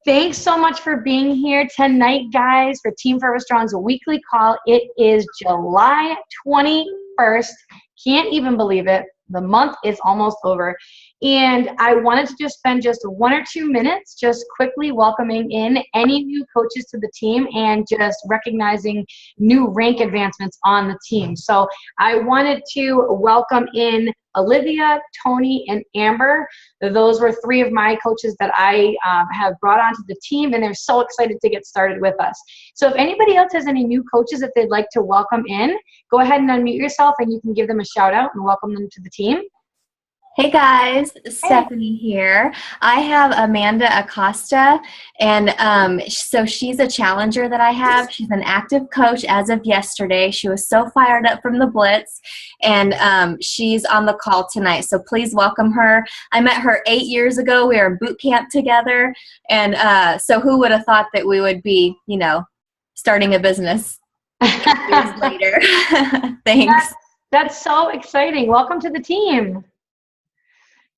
Thanks so much for being here tonight, guys, for Team Forever Strong's weekly call. It is July 21st. Can't even believe it. The month is almost over. And I wanted to just spend just 1 or 2 minutes just quickly welcoming in any new coaches to the team and just recognizing new rank advancements on the team. So I wanted to welcome in Olivia, Tony, and Amber. Those were 3 of my coaches that I have brought onto the team, and they're so excited to get started with us. So if anybody else has any new coaches that they'd like to welcome in, go ahead and unmute yourself, and you can give them a shout out and welcome them to the team. Hey guys, Stephanie here. I have Amanda Acosta, and so she's a challenger that I have. She's an active coach as of yesterday. She was so fired up from the Blitz, and she's on the call tonight. So please welcome her. I met her 8 years ago. We were in boot camp together, and so who would have thought that we would be, starting a business 8 years later. Thanks. That's so exciting. Welcome to the team.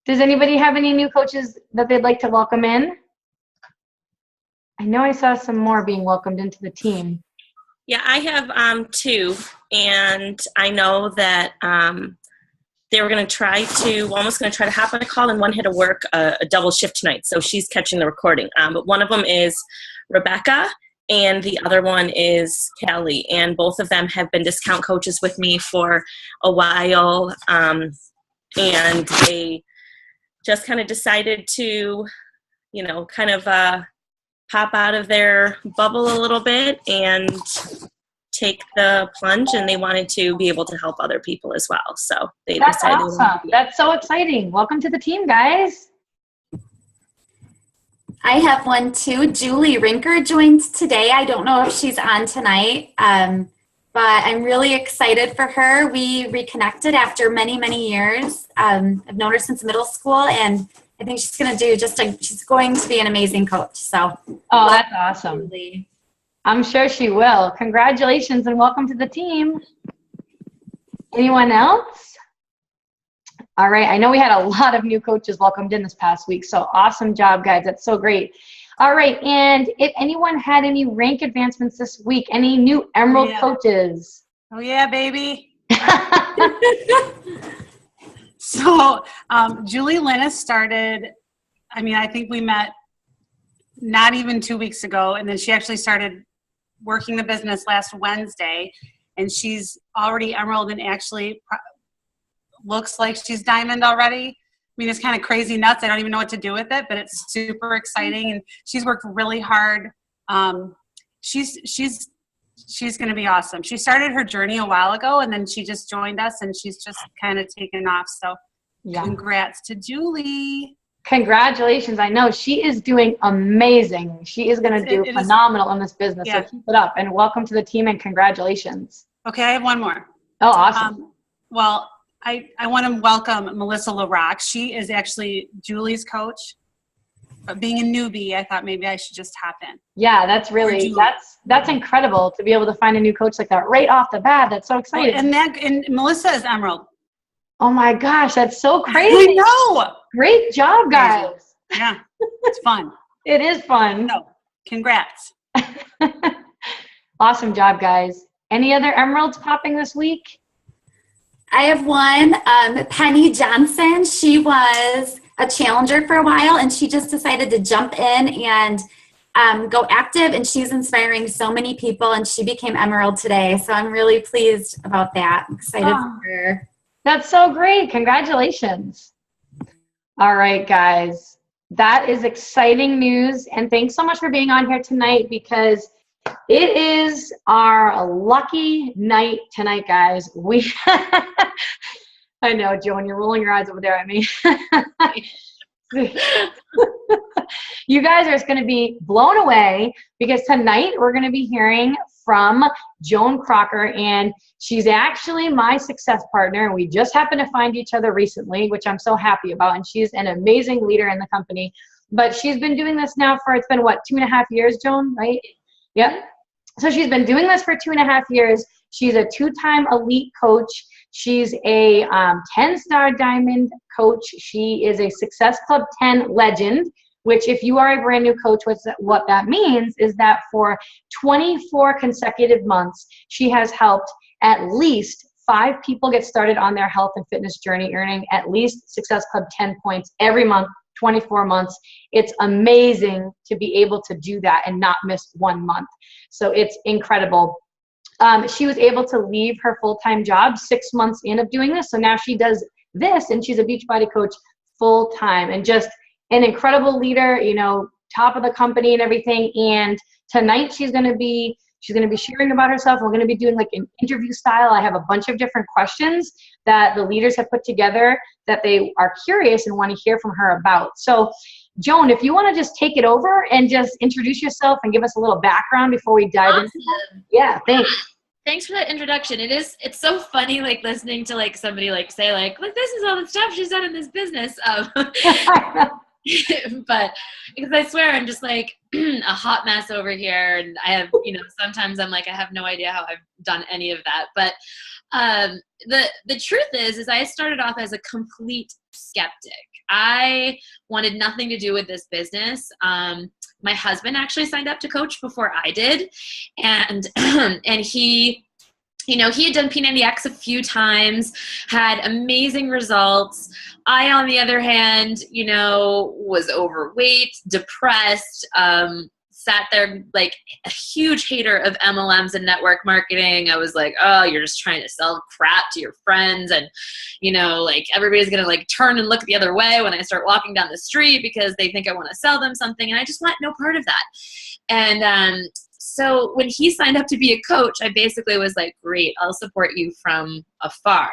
Does anybody have any new coaches that they'd like to welcome in? I know I saw some more being welcomed into the team. Yeah, I have 2, and I know that they were going to try to hop on a call, and one had to work a double shift tonight, so she's catching the recording. But one of them is Rebecca, and the other one is Callie, and both of them have been discount coaches with me for a while, and they just kind of decided to, pop out of their bubble a little bit and take the plunge, and they wanted to be able to help other people as well. So That's awesome. That's so exciting. Welcome to the team, guys. I have one too. Julie Rinker joined today. I don't know if she's on tonight, but I'm really excited for her. We reconnected after many, many years. I've known her since middle school, and I think she's going to be an amazing coach. So, that's awesome. Julie. I'm sure she will. Congratulations and welcome to the team. Anyone else? All right. I know we had a lot of new coaches welcomed in this past week, so awesome job, guys. That's so great. All right, and if anyone had any rank advancements this week, any new Emerald coaches? Oh, yeah, baby. So Julie Linus started, I think we met not even 2 weeks ago, and then she actually started working the business last Wednesday, and she's already Emerald and actually looks like she's Diamond already. It's kind of crazy nuts. I don't even know what to do with it, but it's super exciting, and she's worked really hard. She's going to be awesome. She started her journey a while ago, and then she just joined us, and she's just kind of taken off. So, Congrats to Julie. Congratulations. I know she is doing amazing. She is going to do phenomenal in this business. Yeah. So keep it up, and welcome to the team, and congratulations. Okay, I have one more. Oh, awesome. I want to welcome Melissa LaRock. She is actually Julie's coach. But being a newbie, I thought maybe I should just hop in. Yeah, that's incredible to be able to find a new coach like that right off the bat. That's so exciting. And Melissa is Emerald. Oh my gosh, that's so crazy. I know. Great job, guys. Yeah, it's fun. It is fun. So, congrats. Awesome job, guys. Any other Emeralds popping this week? I have one, Penny Johnson. She was a challenger for a while, and she just decided to jump in and go active, and she's inspiring so many people, and she became Emerald today. So I'm really pleased about that. I'm excited for her. That's so great. Congratulations. All right, guys. That is exciting news, and thanks so much for being on here tonight, because it is our lucky night tonight, guys. I know, Joan, you're rolling your eyes over there at me. You guys are just going to be blown away, because tonight we're going to be hearing from Joan Crocker, and she's actually my success partner, and we just happened to find each other recently, which I'm so happy about, and she's an amazing leader in the company. But she's been doing this now for, it's been what, 2.5 years, Joan, right? Yep. So she's been doing this for 2.5 years. She's a 2-time elite coach. She's a 10-star diamond coach. She is a Success Club 10 legend, which if you are a brand new coach, what that means is that for 24 consecutive months, she has helped at least 5 people get started on their health and fitness journey, earning at least Success Club 10 points every month, 24 months. It's amazing to be able to do that and not miss 1 month. So it's incredible. She was able to leave her full-time job 6 months in of doing this. So now she does this, and she's a Beachbody coach full-time, and just an incredible leader, you know, top of the company and everything. And tonight she's going to be sharing about herself. We're going to be doing like an interview style. I have a bunch of different questions that the leaders have put together that they are curious and want to hear from her about. So Joan, if you want to just take it over and just introduce yourself and give us a little background before we dive into it. Yeah, thanks. Thanks for that introduction. It's so funny, like listening to like somebody like say like, look, this is all the stuff she's done in this business. But because I swear I'm just like a hot mess over here, and I have, you know, sometimes I'm like, I have no idea how I've done any of that. But the truth is I started off as a complete skeptic. I wanted nothing to do with this business. My husband actually signed up to coach before I did, and and he, you know, he had done P90X a few times, had amazing results. I, on the other hand, you know, was overweight, depressed, sat there like a huge hater of MLMs and network marketing. I was like, oh, you're just trying to sell crap to your friends. And, you know, like everybody's going to like turn and look the other way when I start walking down the street because they think I want to sell them something. And I just want no part of that. And, so when he signed up to be a coach, I basically was like, great, I'll support you from afar.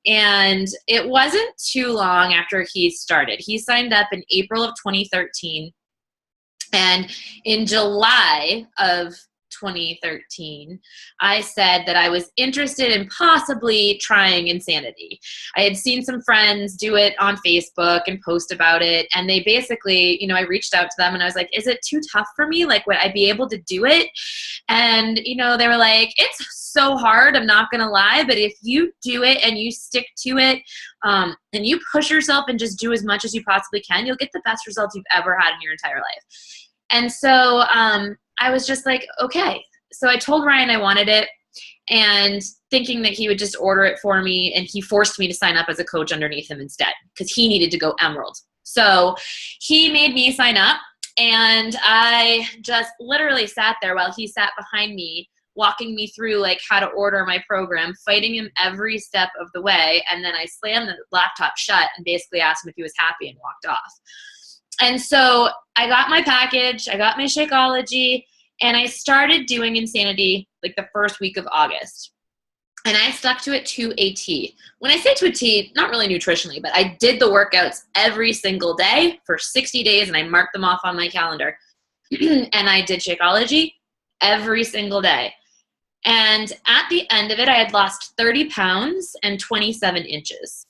And it wasn't too long after he started. He signed up in April of 2013. And in July of 2013, I said that I was interested in possibly trying Insanity. I had seen some friends do it on Facebook and post about it. And they basically, you know, I reached out to them and I was like, is it too tough for me? Like, would I be able to do it? And, you know, they were like, it's so hard, I'm not going to lie. But if you do it and you stick to it and you push yourself and just do as much as you possibly can, you'll get the best results you've ever had in your entire life. And so I was just like, okay. So I told Ryan I wanted it, and thinking that he would just order it for me, and he forced me to sign up as a coach underneath him instead because he needed to go Emerald. So he made me sign up, and I just literally sat there while he sat behind me, walking me through like how to order my program, fighting him every step of the way. And then I slammed the laptop shut and basically asked him if he was happy and walked off. And so I got my package, I got my Shakeology, and I started doing Insanity like the first week of August. And I stuck to it to a T. When I say to a T, not really nutritionally, but I did the workouts every single day for 60 days, and I marked them off on my calendar. And I did Shakeology every single day. And at the end of it, I had lost 30 pounds and 27 inches.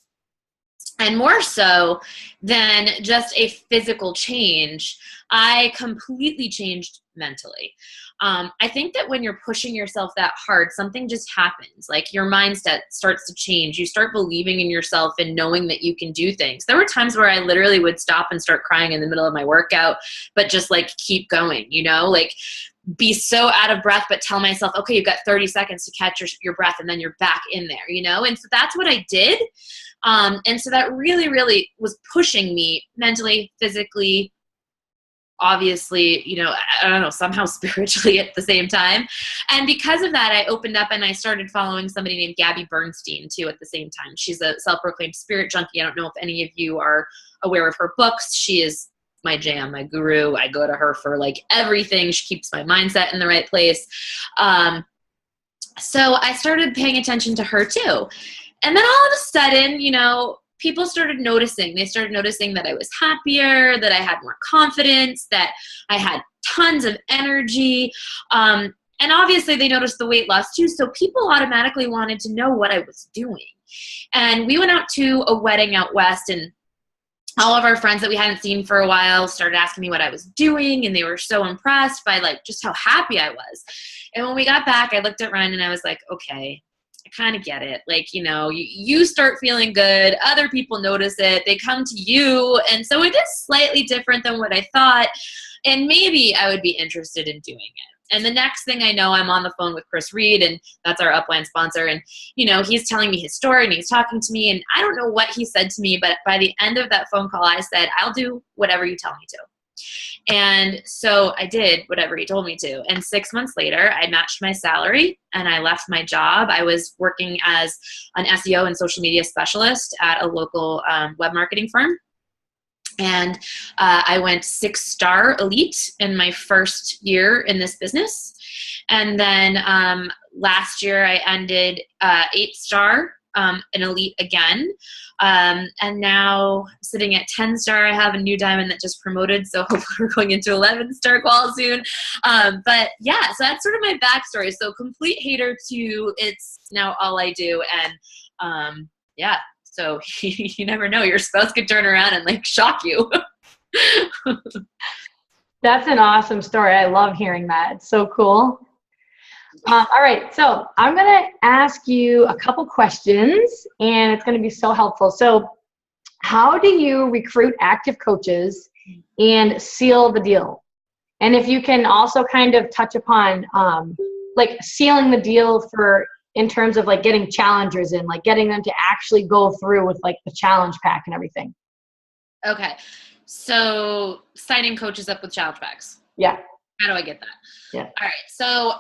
And more so than just a physical change, I completely changed mentally. I think that when you're pushing yourself that hard, something just happens. Like your mindset starts to change. You start believing in yourself and knowing that you can do things. There were times where I literally would stop and start crying in the middle of my workout, but just like keep going, you know, like be so out of breath, but tell myself, okay, you've got 30 seconds to catch your breath, and then you're back in there, you know? And so that's what I did. And so that really, really was pushing me mentally, physically, obviously, you know, I don't know, somehow spiritually at the same time. And because of that, I opened up and I started following somebody named Gabby Bernstein too at the same time. She's a self-proclaimed spirit junkie. I don't know if any of you are aware of her books. She is my jam, my guru. I go to her for like everything. She keeps my mindset in the right place. So I started paying attention to her too. And then all of a sudden, you know, people started noticing. They started noticing that I was happier, that I had more confidence, that I had tons of energy. And obviously they noticed the weight loss too. So people automatically wanted to know what I was doing. And we went out to a wedding out west, and all of our friends that we hadn't seen for a while started asking me what I was doing, and they were so impressed by like just how happy I was. And when we got back, I looked at Ryan and I was like, okay, I kind of get it. Like, you start feeling good. Other people notice it. They come to you. And so it is slightly different than what I thought. And maybe I would be interested in doing it. And the next thing I know, I'm on the phone with Chris Reed, and that's our upline sponsor. And, he's telling me his story and he's talking to me. And I don't know what he said to me, but by the end of that phone call, I said, I'll do whatever you tell me to. And so I did whatever he told me to. And 6 months later, I matched my salary and I left my job. I was working as an SEO and social media specialist at a local web marketing firm. And I went 6-star elite in my first year in this business. And then last year I ended 8-star an elite again. And now sitting at 10-star, I have a new diamond that just promoted. So hopefully we're going into 11-star qual soon. But yeah, so that's sort of my backstory. So complete hater to it's now all I do. And yeah, so you never know. Your spouse could turn around and like shock you. That's an awesome story. I love hearing that. It's so cool. All right, so I'm going to ask you a couple questions, and it's going to be so helpful. So how do you recruit active coaches and seal the deal? And if you can also kind of touch upon like sealing the deal in terms of like getting challengers in, like getting them to actually go through with like the challenge pack and everything. Okay, so signing coaches up with challenge packs. Yeah. How do I get that? Yeah. All right. So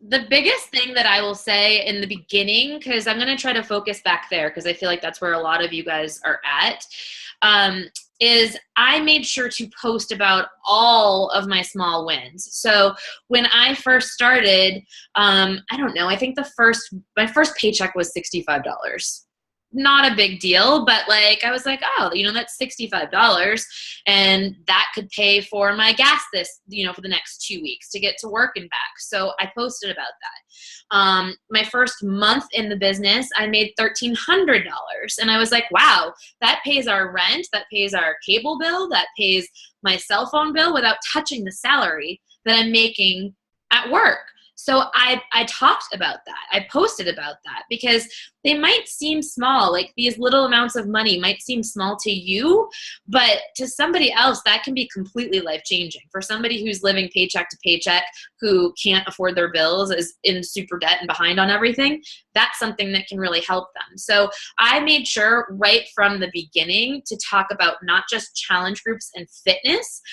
the biggest thing that I will say in the beginning, because I'm going to try to focus back there because I feel like that's where a lot of you guys are at, is I made sure to post about all of my small wins. So when I first started, I don't know, I think my first paycheck was $65. Not a big deal, but like, I was like, oh, that's $65 and that could pay for my gas for the next 2 weeks to get to work and back. So I posted about that. My first month in the business, I made $1,300 and I was like, wow, that pays our rent, that pays our cable bill, that pays my cell phone bill without touching the salary that I'm making at work. So I talked about that. I posted about that because they might seem small, like these little amounts of money might seem small to you, but to somebody else, that can be completely life-changing. For somebody who's living paycheck to paycheck, who can't afford their bills, is in super debt and behind on everything, that's something that can really help them. So I made sure right from the beginning to talk about not just challenge groups and fitness,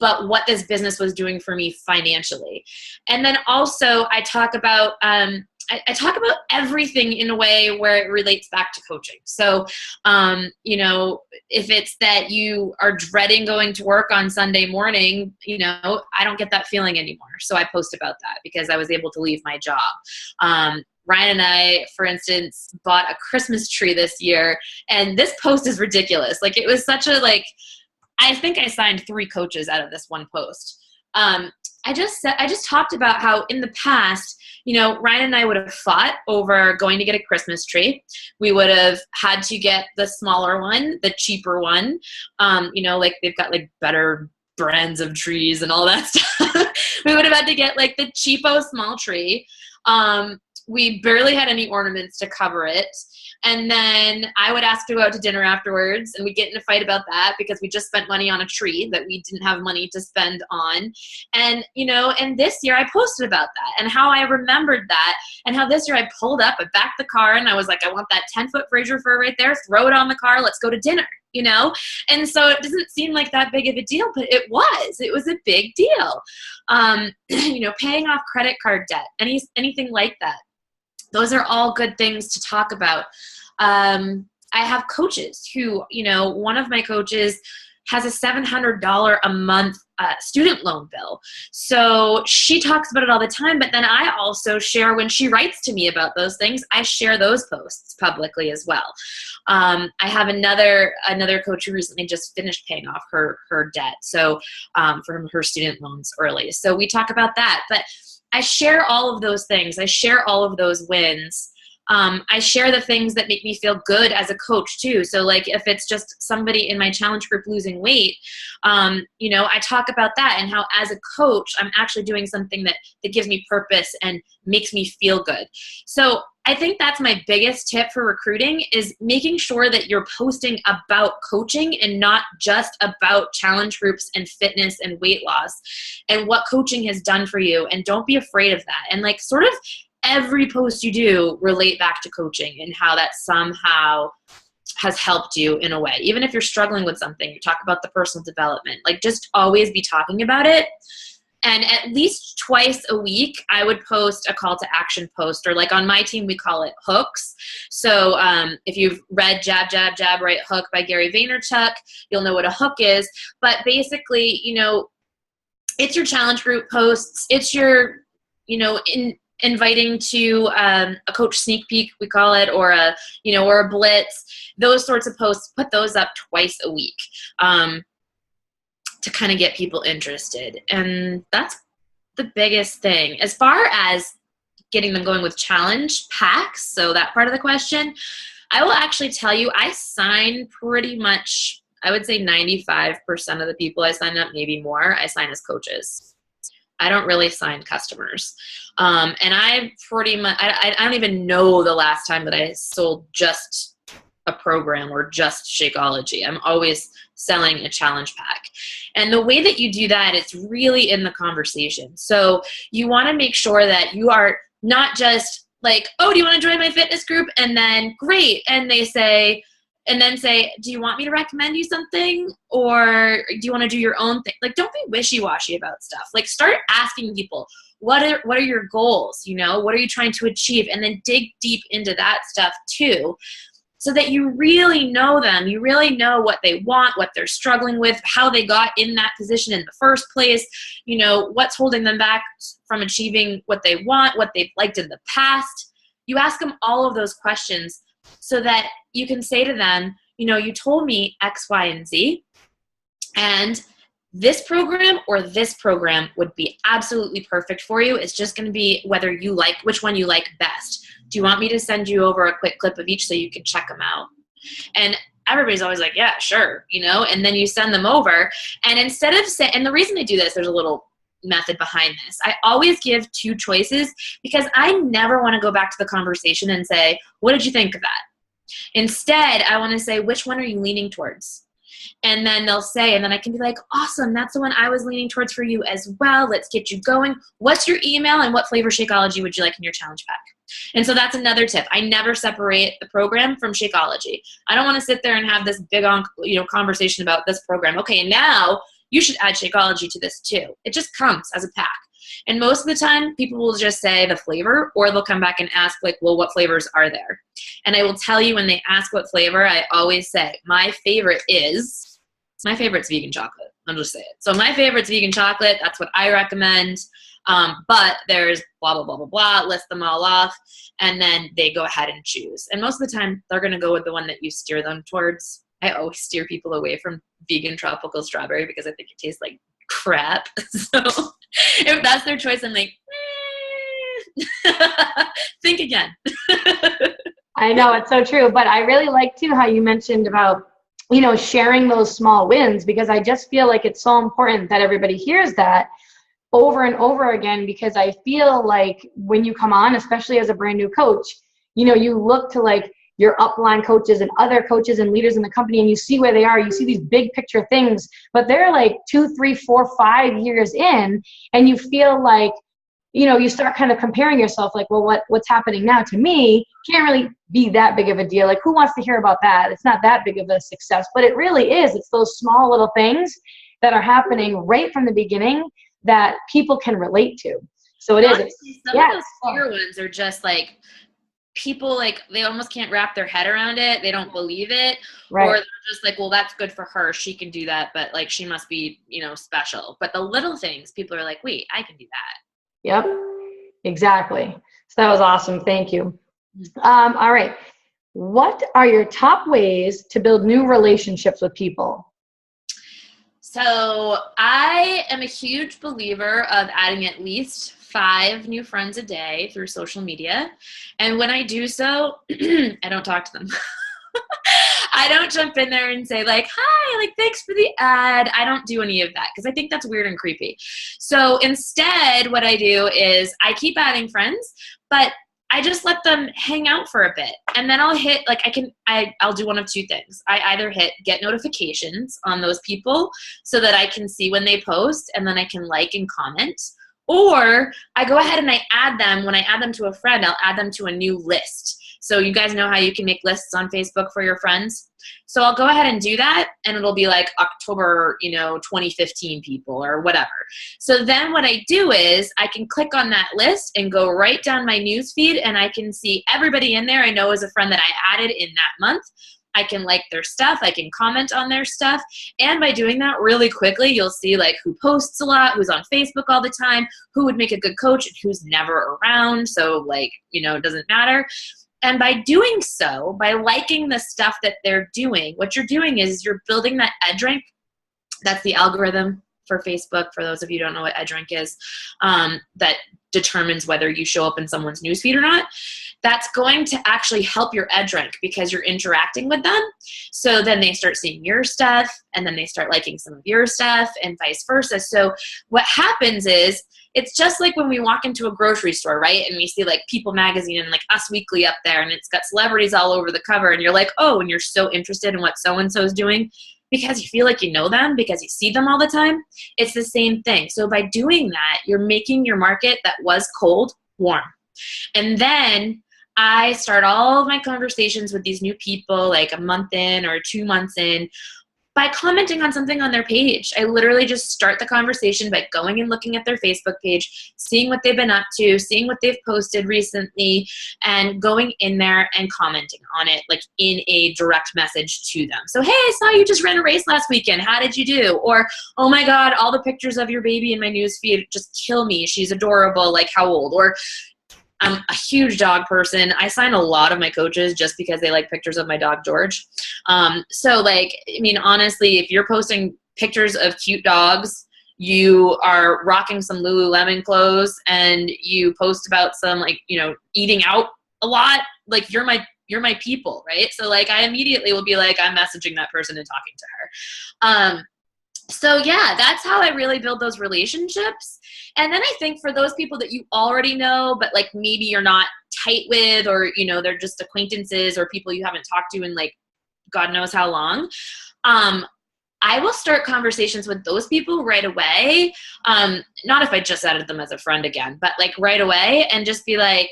but what this business was doing for me financially. And then also I talk about I talk about everything in a way where it relates back to coaching. So, if it's that you are dreading going to work on Sunday morning, I don't get that feeling anymore. So I post about that because I was able to leave my job. Ryan and I, for instance, bought a Christmas tree this year, and this post is ridiculous. Like, it was such a, I think I signed 3 coaches out of this one post. I just talked about how in the past, Ryan and I would have fought over going to get a Christmas tree. We would have had to get the smaller one, the cheaper one. They've got better brands of trees and all that stuff. We would have had to get the cheapo small tree. We barely had any ornaments to cover it. And then I would ask to go out to dinner afterwards, and we'd get in a fight about that because we just spent money on a tree that we didn't have money to spend on. And, and this year I posted about that and how I remembered that, and how this year I pulled up, I backed the car, and I was like, I want that 10-foot Fraser fir right there, throw it on the car, let's go to dinner, And so it doesn't seem like that big of a deal, but it was a big deal. Paying off credit card debt, anything like that. Those are all good things to talk about. I have coaches who, one of my coaches has a $700 a month student loan bill. So she talks about it all the time, but then I also share when she writes to me about those things, I share those posts publicly as well. I have another coach who recently just finished paying off her debt. So from her student loans early. So we talk about that, but I share all of those things. I share all of those wins. I share the things that make me feel good as a coach too. So if it's just somebody in my challenge group losing weight, I talk about that and how as a coach, I'm actually doing something that gives me purpose and makes me feel good. So I think that's my biggest tip for recruiting, is making sure that you're posting about coaching and not just about challenge groups and fitness and weight loss and what coaching has done for you. And don't be afraid of that. And like sort of every post you do relate back to coaching and how that somehow has helped you in a way. Even if you're struggling with something, you talk about the personal development, like just always be talking about it. And at least twice a week, I would post a call to action post, or like on my team, we call it hooks. So if you've read Jab, Jab, Jab, Right Hook by Gary Vaynerchuk, you'll know what a hook is. But basically, you know, it's your challenge group posts. It's your, you know, inviting to a coach sneak peek, we call it, or a, you know, or a blitz. Those sorts of posts, put those up twice a week. To kind of get people interested. And that's the biggest thing. As far as getting them going with challenge packs, so that part of the question, I will actually tell you, I sign pretty much, I would say 95% of the people I sign up, maybe more, I sign as coaches. I don't really sign customers. And I pretty much, I don't even know the last time that I sold just a program or just Shakeology. I'm always selling a challenge pack. And the way that you do that, it's really in the conversation. So you want to make sure that you are not just like, oh, do you want to join my fitness group? And then great. And they say, and then say, do you want me to recommend you something? Or do you want to do your own thing? Like, don't be wishy-washy about stuff. Like, start asking people, what are your goals? You know, what are you trying to achieve? And then dig deep into that stuff too, so that you really know them. You really know what they want, what they're struggling with, how they got in that position in the first place, you know, what's holding them back from achieving what they want, what they've liked in the past. You ask them all of those questions so that you can say to them, you know, you told me X, Y, and Z, and this program or this program would be absolutely perfect for you. It's just going to be whether you like, which one you like best. Do you want me to send you over a quick clip of each so you can check them out? And everybody's always like, yeah, sure, you know, and then you send them over. And instead of saying, and the reason I do this, there's a little method behind this. I always give two choices because I never want to go back to the conversation and say, what did you think of that? Instead, I want to say, which one are you leaning towards? And then they'll say, and then I can be like, awesome, that's the one I was leaning towards for you as well. Let's get you going. What's your email and what flavor Shakeology would you like in your challenge pack? And so that's another tip. I never separate the program from Shakeology. I don't want to sit there and have this big on, you know, conversation about this program. Okay, and now you should add Shakeology to this too. It just comes as a pack. And most of the time, people will just say the flavor, or they'll come back and ask, like, well, what flavors are there? And I will tell you when they ask what flavor, I always say, my favorite's vegan chocolate. I'll just say it. So my favorite's vegan chocolate. That's what I recommend. But there's blah, blah, blah, blah, blah, list them all off. And then they go ahead and choose. And most of the time, they're going to go with the one that you steer them towards. I always steer people away from vegan tropical strawberry because I think it tastes like crap. So if that's their choice, I'm like, think again. I know, it's so true. But I really like too how you mentioned about, you know, sharing those small wins, because I just feel like it's so important that everybody hears that over and over again, because I feel like when you come on, especially as a brand new coach, you know, you look to like your upline coaches and other coaches and leaders in the company, and you see where they are, you see these big picture things, but they're like 2, 3, 4, 5 years in, and you feel like, you know, you start kind of comparing yourself like, well, what's happening now to me can't really be that big of a deal. Like, who wants to hear about that? It's not that big of a success, but it really is. It's those small little things that are happening right from the beginning that people can relate to. So it is. Some of those bigger ones are just like, people, like, they almost can't wrap their head around it. They don't believe it. Right. Or they're just like, well, that's good for her. She can do that, but like, she must be, you know, special. But the little things, people are like, wait, I can do that. Yep, exactly. So that was awesome. Thank you. All right. What are your top ways to build new relationships with people? So I am a huge believer of adding at least 5 new friends a day through social media. And when I do so, I don't talk to them. I don't jump in there and say like, hi, like, thanks for the ad. I don't do any of that because I think that's weird and creepy. So instead, what I do is I keep adding friends, but I just let them hang out for a bit, and then I'll hit, like, I'll do one of two things. I either hit get notifications on those people so that I can see when they post, and then I can like and comment, or I go ahead and I add them. When I add them to a friend, I'll add them to a new list. So you guys know how you can make lists on Facebook for your friends. So I'll go ahead and do that, and it'll be like October, 2015 people or whatever. So then what I do is I can click on that list and go right down my news feed, and I can see everybody in there I know is a friend that I added in that month. I can like their stuff. I can comment on their stuff. And by doing that really quickly, you'll see like who posts a lot, who's on Facebook all the time, who would make a good coach, and who's never around. So like, it doesn't matter. And by doing so, by liking the stuff that they're doing, what you're doing is you're building that edge rank. That's the algorithm for Facebook. For those of you who don't know what edge rank is, that determines whether you show up in someone's newsfeed or not. That's going to actually help your edge rank because you're interacting with them. So then they start seeing your stuff, and then they start liking some of your stuff, and vice versa. So what happens is, it's just like when we walk into a grocery store, right? And we see like People Magazine and like Us Weekly up there, and it's got celebrities all over the cover, and you're like, oh, and you're so interested in what so-and-so is doing because you feel like you know them, because you see them all the time. It's the same thing. So by doing that, you're making your market that was cold warm. And then I start all of my conversations with these new people like a month in or 2 months in by commenting on something on their page. I literally just start the conversation by going and looking at their Facebook page, seeing what they've been up to, seeing what they've posted recently, and going in there and commenting on it like in a direct message to them. So, hey, I saw you just ran a race last weekend. How did you do? Or, oh my God, all the pictures of your baby in my newsfeed just kill me. She's adorable. Like, how old? Or, I'm a huge dog person. I sign a lot of my coaches just because they like pictures of my dog, George. So like, I mean, honestly, if you're posting pictures of cute dogs, you are rocking some Lululemon clothes, and you post about some like, eating out a lot, like you're my people, right? So like, I immediately will be like, I'm messaging that person and talking to her. So yeah, that's how I really build those relationships. And then I think for those people that you already know, but like maybe you're not tight with, or, they're just acquaintances or people you haven't talked to in like God knows how long, I will start conversations with those people right away. Not if I just added them as a friend again, but like right away, and just be like,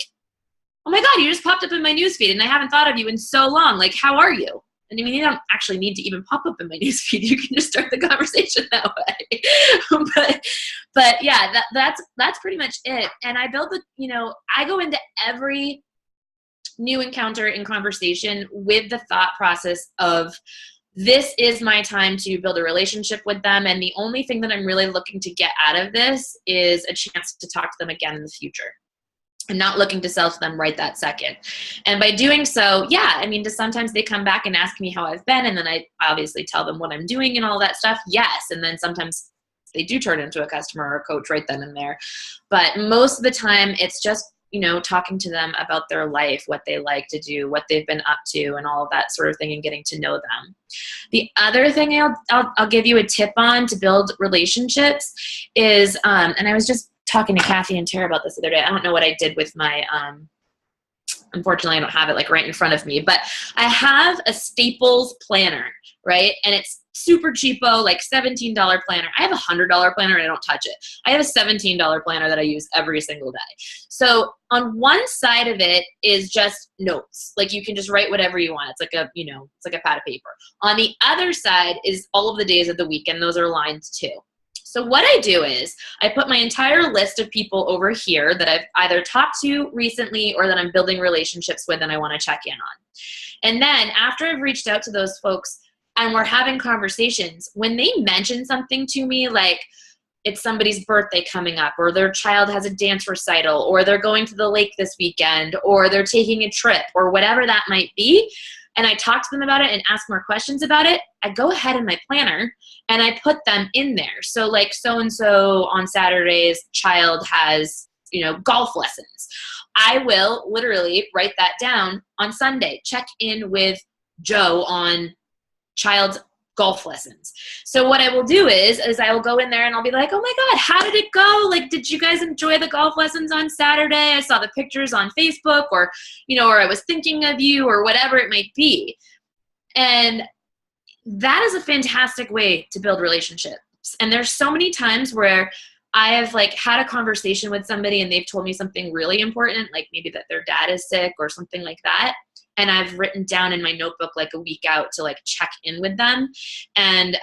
oh my God, you just popped up in my newsfeed and I haven't thought of you in so long. Like, how are you? And I mean, you don't actually need to even pop up in my newsfeed. You can just start the conversation that way. but yeah, that's pretty much it. And I build I go into every new encounter in conversation with the thought process of, this is my time to build a relationship with them. And the only thing that I'm really looking to get out of this is a chance to talk to them again in the future. I'm not looking to sell to them right that second. And by doing so, yeah, I mean, just sometimes they come back and ask me how I've been, and then I obviously tell them what I'm doing and all that stuff. Yes. And then sometimes they do turn into a customer or a coach right then and there. But most of the time it's just, talking to them about their life, what they like to do, what they've been up to, and all of that sort of thing, and getting to know them. The other thing I'll give you a tip on to build relationships is, and I was just talking to Kathy and Tara about this the other day. I don't know what I did with my, unfortunately I don't have it like right in front of me, but I have a Staples planner, right? And it's super cheapo, like $17 planner. I have a $100 planner and I don't touch it. I have a $17 planner that I use every single day. So on one side of it is just notes. Like you can just write whatever you want. It's like a, it's like a pad of paper. On the other side is all of the days of the week, and those are lined too. So what I do is I put my entire list of people over here that I've either talked to recently or that I'm building relationships with and I want to check in on. And then after I've reached out to those folks and we're having conversations, when they mention something to me, like it's somebody's birthday coming up, or their child has a dance recital, or they're going to the lake this weekend, or they're taking a trip, or whatever that might be, and I talk to them about it and ask more questions about it, I go ahead in my planner and I put them in there. So like so-and-so on Saturdays, child has, golf lessons. I will literally write that down on Sunday. Check in with Joe on child's golf lessons. So what I will do is I will go in there and I'll be like, oh my God, how did it go? Like, did you guys enjoy the golf lessons on Saturday? I saw the pictures on Facebook, or, you know, or I was thinking of you, or whatever it might be. And that is a fantastic way to build relationships. And there's so many times where I have like had a conversation with somebody and they've told me something really important, like maybe that their dad is sick or something like that. And I've written down in my notebook like a week out to like check in with them. And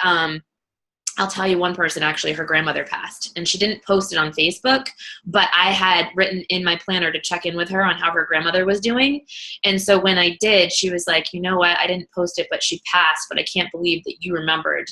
I'll tell you, one person, actually, her grandmother passed, and she didn't post it on Facebook, but I had written in my planner to check in with her on how her grandmother was doing. And so when I did, she was like, you know what, I didn't post it, but she passed, but I can't believe that you remembered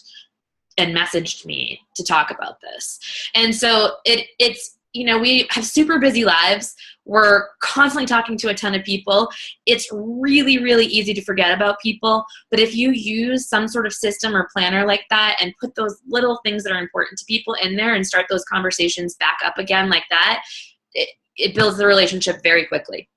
and messaged me to talk about this. And so it's, you know, we have super busy lives. We're constantly talking to a ton of people. It's really, really easy to forget about people. But if you use some sort of system or planner like that and put those little things that are important to people in there and start those conversations back up again like that, it builds the relationship very quickly.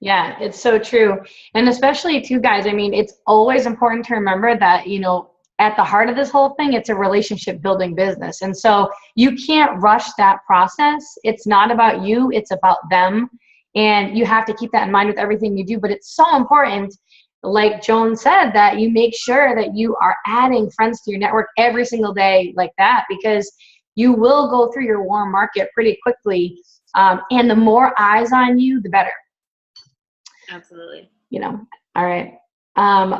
Yeah, it's so true. And especially too, guys, I mean, it's always important to remember that, you know, at the heart of this whole thing, it's a relationship building business. And so you can't rush that process. It's not about you, it's about them. And you have to keep that in mind with everything you do. But it's so important, like Joan said, that you make sure that you are adding friends to your network every single day like that, because you will go through your warm market pretty quickly. And the more eyes on you, the better. Absolutely. You know, all right.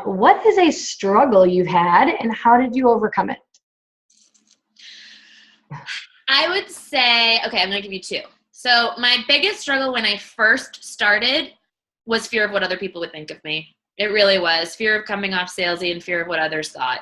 What is a struggle you've had and how did you overcome it? I would say, okay, I'm going to give you two. So my biggest struggle when I first started was fear of what other people would think of me. It really was. Fear of coming off salesy and fear of what others thought.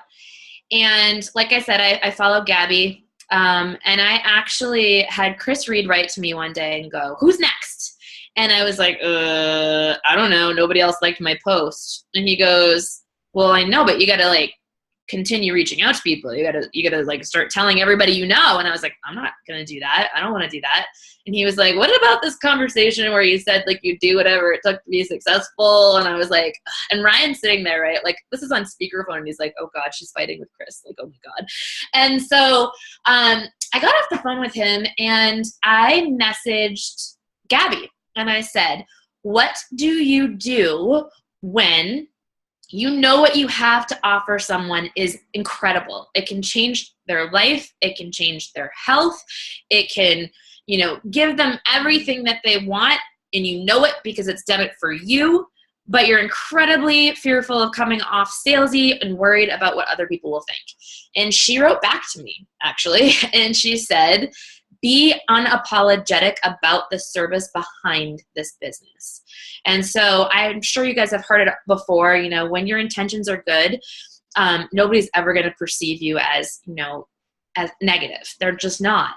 And like I said, I follow Gabby. And I actually had Chris Reed write to me one day and go, who's next? And I was like, I don't know. Nobody else liked my post. And he goes, well, I know, but you got to like continue reaching out to people. You got to like start telling everybody you know. And I was like, I'm not going to do that. I don't want to do that. And he was like, what about this conversation where you said like you do whatever it took to be successful? And I was like, and Ryan's sitting there, right? Like this is on speakerphone. And he's like, oh God, she's fighting with Chris. Like, oh my God. And so I got off the phone with him and I messaged Gabby. And I said, what do you do when you know what you have to offer someone is incredible? It can change their life. It can change their health. It can, you know, give them everything that they want. And you know it because it's done it for you. But you're incredibly fearful of coming off salesy and worried about what other people will think. And she wrote back to me, actually. And she said, be unapologetic about the service behind this business. And so I'm sure you guys have heard it before, you know, when your intentions are good, nobody's ever going to perceive you as, you know, as negative. They're just not.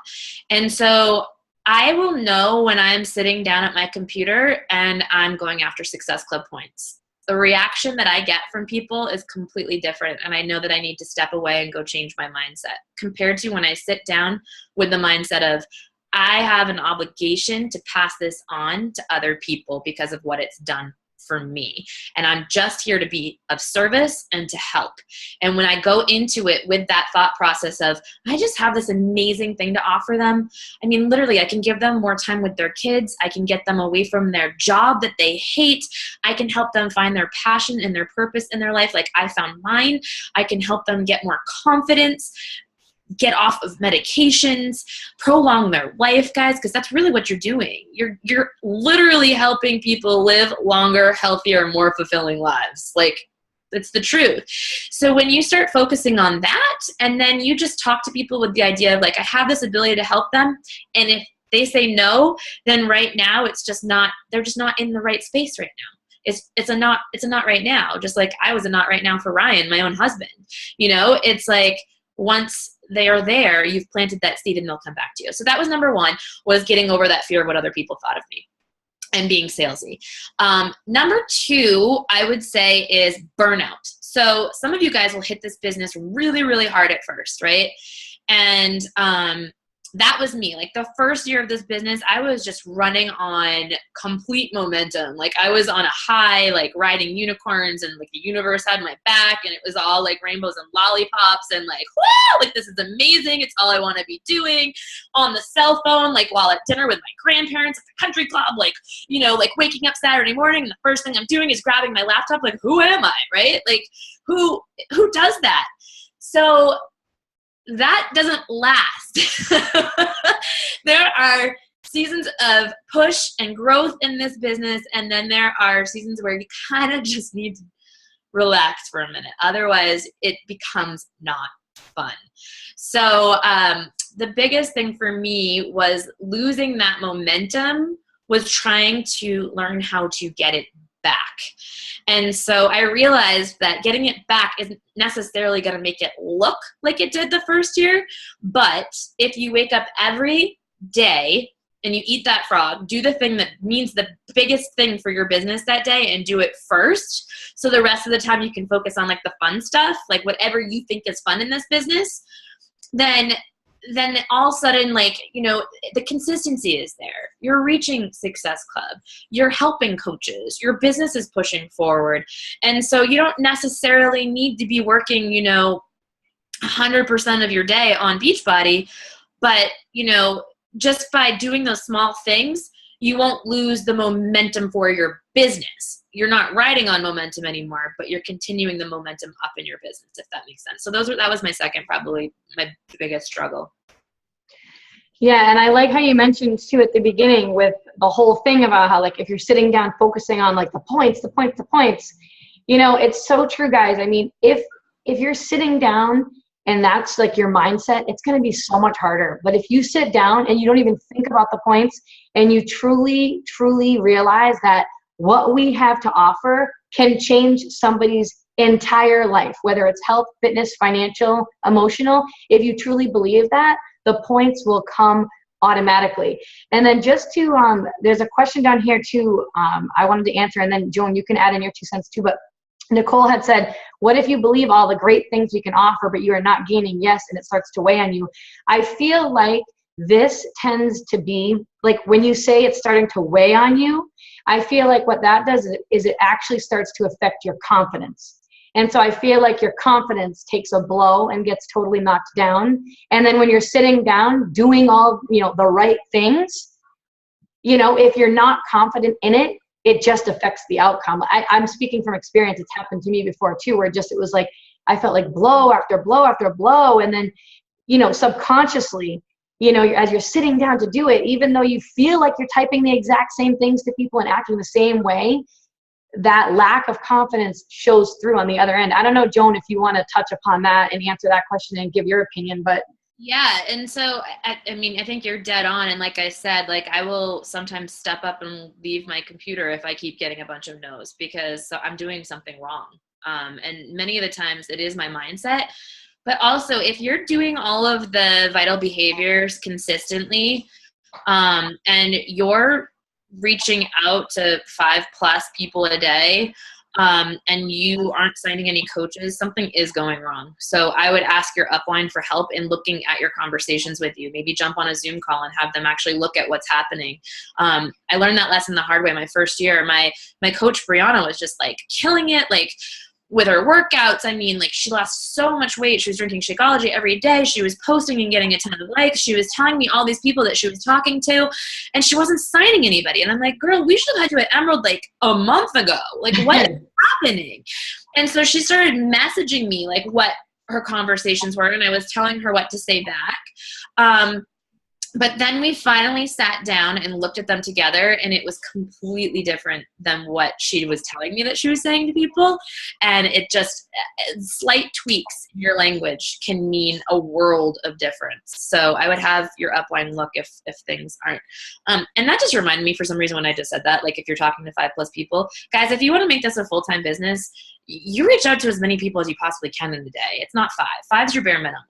And so I will know when I'm sitting down at my computer and I'm going after Success Club points. The reaction that I get from people is completely different. And I know that I need to step away and go change my mindset compared to when I sit down with the mindset of, I have an obligation to pass this on to other people because of what it's done for me. And I'm just here to be of service and to help. And when I go into it with that thought process of, I just have this amazing thing to offer them. I mean, literally, I can give them more time with their kids. I can get them away from their job that they hate. I can help them find their passion and their purpose in their life like I found mine. I can help them get more confidence, get off of medications, prolong their life, guys, because that's really what you're doing. You're literally helping people live longer, healthier, more fulfilling lives. Like, it's the truth. So when you start focusing on that, and then you just talk to people with the idea of like, I have this ability to help them, and if they say no, then right now they're just not in the right space right now. It's a not right now. Just like I was a not right now for Ryan, my own husband. You know, it's like once they are there, you've planted that seed and they'll come back to you. So that was number one, was getting over that fear of what other people thought of me and being salesy. Number two, I would say, is burnout. So some of you guys will hit this business really, really hard at first, right? And that was me. Like the first year of this business, I was just running on complete momentum. Like I was on a high, like riding unicorns, and like the universe had my back, and it was all like rainbows and lollipops and like, whoa, like this is amazing. It's all I want to be doing on the cell phone, like while at dinner with my grandparents at the country club, like, you know, like waking up Saturday morning and the first thing I'm doing is grabbing my laptop. Like, who am I? Right? Like who does that? So that doesn't last. There are seasons of push and growth in this business, and then there are seasons where you kind of just need to relax for a minute. Otherwise, it becomes not fun. So the biggest thing for me was losing that momentum, was trying to learn how to get it back. And so I realized that getting it back isn't necessarily going to make it look like it did the first year. But if you wake up every day and you eat that frog, do the thing that means the biggest thing for your business that day and do it first. So the rest of the time you can focus on like the fun stuff, like whatever you think is fun in this business, then all of a sudden, like, you know, the consistency is there. You're reaching Success Club. You're helping coaches. Your business is pushing forward. And so you don't necessarily need to be working, you know, 100% of your day on Beachbody. But, you know, just by doing those small things, you won't lose the momentum for your business. You're not riding on momentum anymore, but you're continuing the momentum up in your business, if that makes sense. So that was my second, probably my biggest struggle. Yeah, and I like how you mentioned too at the beginning with the whole thing about how, like, if you're sitting down focusing on like the points, you know, it's so true, guys. I mean, if you're sitting down and that's like your mindset, it's going to be so much harder. But if you sit down and you don't even think about the points and you truly, truly realize that what we have to offer can change somebody's entire life, whether it's health, fitness, financial, emotional, if you truly believe that, the points will come automatically. And then just to, there's a question down here too, I wanted to answer, and then Joan, you can add in your 2 cents too, but Nicole had said, what if you believe all the great things we can offer, but you are not gaining yes, and it starts to weigh on you? I feel like this tends to be, like when you say it's starting to weigh on you, I feel like what that does is it actually starts to affect your confidence. And so I feel like your confidence takes a blow and gets totally knocked down. And then when you're sitting down doing all, you know, the right things, you know, if you're not confident in it, it just affects the outcome. I'm speaking from experience. It's happened to me before too, where just, it was like, I felt like blow after blow after blow. And then, you know, subconsciously, you know, as you're sitting down to do it, even though you feel like you're typing the exact same things to people and acting the same way, that lack of confidence shows through on the other end. I don't know, Joan, if you want to touch upon that and answer that question and give your opinion, but. Yeah. And so, I mean, I think you're dead on. And like I said, like I will sometimes step up and leave my computer if I keep getting a bunch of no's, because I'm doing something wrong. And many of the times it is my mindset. But also, if you're doing all of the vital behaviors consistently, and you're reaching out to 5+ people a day, and you aren't signing any coaches, something is going wrong. So I would ask your upline for help in looking at your conversations with you. Maybe jump on a Zoom call and have them actually look at what's happening. I learned that lesson the hard way my first year. My coach Brianna was just like killing it, like with her workouts. I mean, like she lost so much weight. She was drinking Shakeology every day. She was posting and getting a ton of likes. She was telling me all these people that she was talking to, and she wasn't signing anybody. And I'm like, girl, we should have had you at Emerald like a month ago. Like, what is happening? And so she started messaging me like what her conversations were, and I was telling her what to say back. But then we finally sat down and looked at them together, and it was completely different than what she was telling me that she was saying to people. And it just, slight tweaks in your language can mean a world of difference. So I would have your upline look if things aren't. And that just reminded me for some reason when I just said that, like if you're talking to 5+ people, guys, if you want to make this a full-time business, you reach out to as many people as you possibly can in a day. It's not 5. 5's your bare minimum.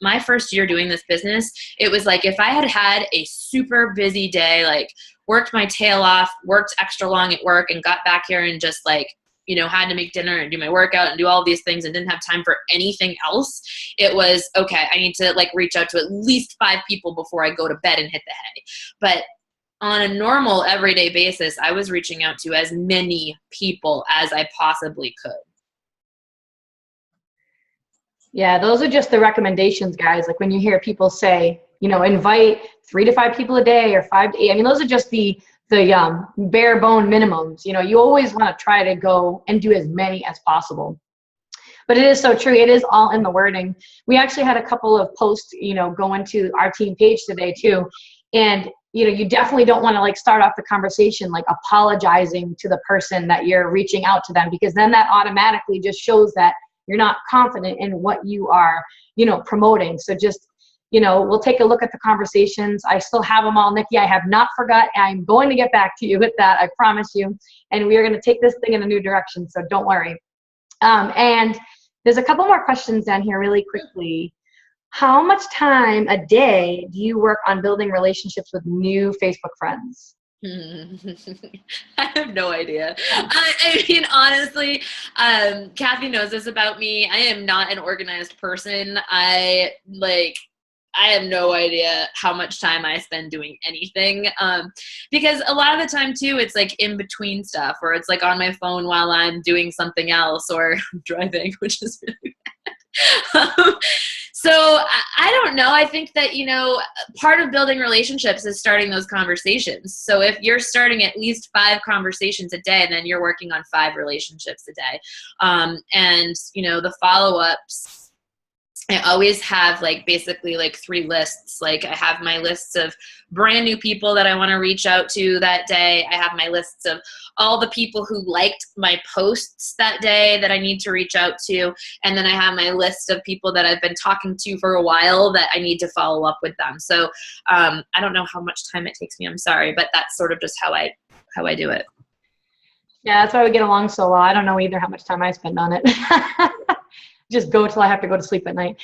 My first year doing this business, it was like if I had had a super busy day, like worked my tail off, worked extra long at work, and got back here and just like, had to make dinner and do my workout and do all these things and didn't have time for anything else, it was, okay, I need to like reach out to at least 5 people before I go to bed and hit the hay. But on a normal everyday basis, I was reaching out to as many people as I possibly could. Yeah, those are just the recommendations, guys. Like when you hear people say, invite 3 to 5 people a day or 5 to 8. I mean, those are just the bare bone minimums. You always want to try to go and do as many as possible. But it is so true. It is all in the wording. We actually had a couple of posts, go into our team page today too. And, you definitely don't want to like start off the conversation like apologizing to the person that you're reaching out to them, because then that automatically just shows that you're not confident in what you are, promoting. So just, we'll take a look at the conversations. I still have them all, Nikki. I have not forgot. I'm going to get back to you with that. I promise you. And we are going to take this thing in a new direction. So don't worry. And there's a couple more questions down here really quickly. How much time a day do you work on building relationships with new Facebook friends? I have no idea. I mean, honestly, Kathy knows this about me. I am not an organized person. I have no idea how much time I spend doing anything. Because a lot of the time too, it's like in between stuff, or it's like on my phone while I'm doing something else or driving, which is really bad. So I don't know. I think that, part of building relationships is starting those conversations. So if you're starting at least 5 conversations a day, then you're working on 5 relationships a day. And, the follow-ups, I always have basically 3 lists. Like I have my lists of brand new people that I want to reach out to that day. I have my lists of all the people who liked my posts that day that I need to reach out to. And then I have my list of people that I've been talking to for a while that I need to follow up with them. So I don't know how much time it takes me. I'm sorry, but that's sort of just how I do it. Yeah, that's why we get along so well. I don't know either how much time I spend on it. Just go till I have to go to sleep at night.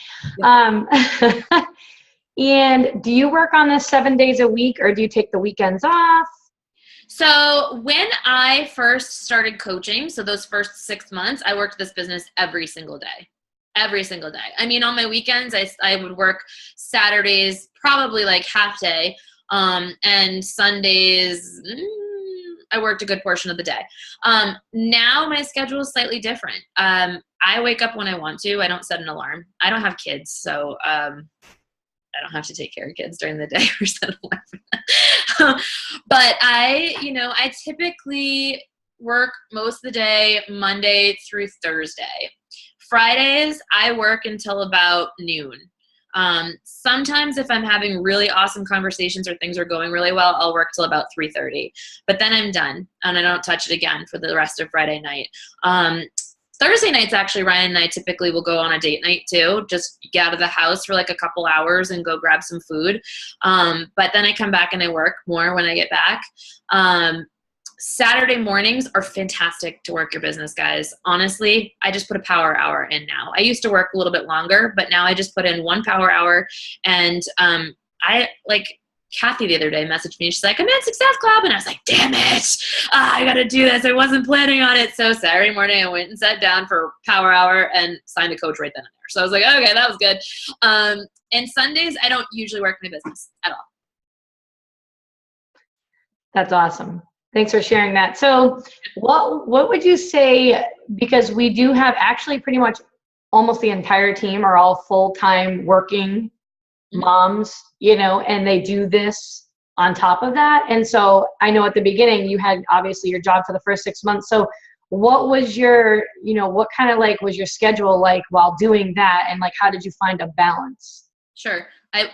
And do you work on this 7 days a week, or do you take the weekends off? So when I first started coaching, so those first 6 months, I worked this business every single day. Every single day. I mean, on my weekends, I would work Saturdays, probably half day, and Sundays, I worked a good portion of the day. Now my schedule is slightly different. I wake up when I want to. I don't set an alarm. I don't have kids, so I don't have to take care of kids during the day or set an alarm for that. But I typically work most of the day, Monday through Thursday. Fridays, I work until about noon. Sometimes if I'm having really awesome conversations or things are going really well, I'll work till about 3:30, but then I'm done and I don't touch it again for the rest of Friday night. Thursday nights, actually, Ryan and I typically will go on a date night too, just get out of the house for a couple hours and go grab some food. But then I come back and I work more when I get back. Saturday mornings are fantastic to work your business, guys. Honestly, I just put a power hour in now. I used to work a little bit longer, but now I just put in 1 power hour. And Kathy the other day messaged me. She's like, I'm at Success Club. And I was like, damn it. I got to do this. I wasn't planning on it. So Saturday morning, I went and sat down for power hour and signed a coach right then and there. So I was like, okay, that was good. And Sundays, I don't usually work my business at all. That's awesome. Thanks for sharing that. So what would you say, because we do have actually pretty much almost the entire team are all full-time working moms, and they do this on top of that. And so I know at the beginning you had obviously your job for the first 6 months. So what was your, what kind of was your schedule like while doing that? And how did you find a balance? Sure.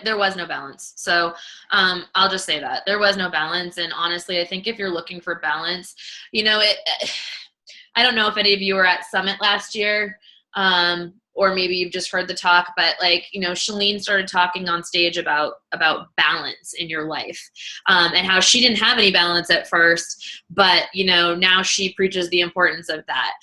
There was no balance. So I'll just say that there was no balance. And honestly, I think if you're looking for balance, I don't know if any of you were at Summit last year, or maybe you've just heard the talk, but Shalene started talking on stage about balance in your life, and how she didn't have any balance at first, but now she preaches the importance of that.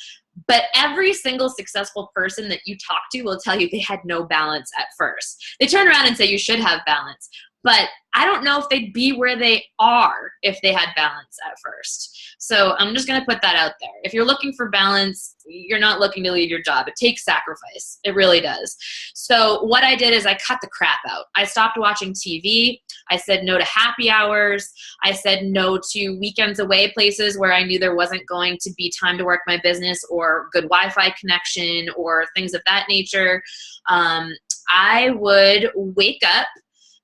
But every single successful person that you talk to will tell you they had no balance at first. They turn around and say you should have balance, but I don't know if they'd be where they are if they had balance at first. So I'm just going to put that out there. If you're looking for balance, you're not looking to leave your job. It takes sacrifice. It really does. So what I did is I cut the crap out. I stopped watching TV. I said no to happy hours. I said no to weekends away places where I knew there wasn't going to be time to work my business or good Wi-Fi connection or things of that nature. I would wake up.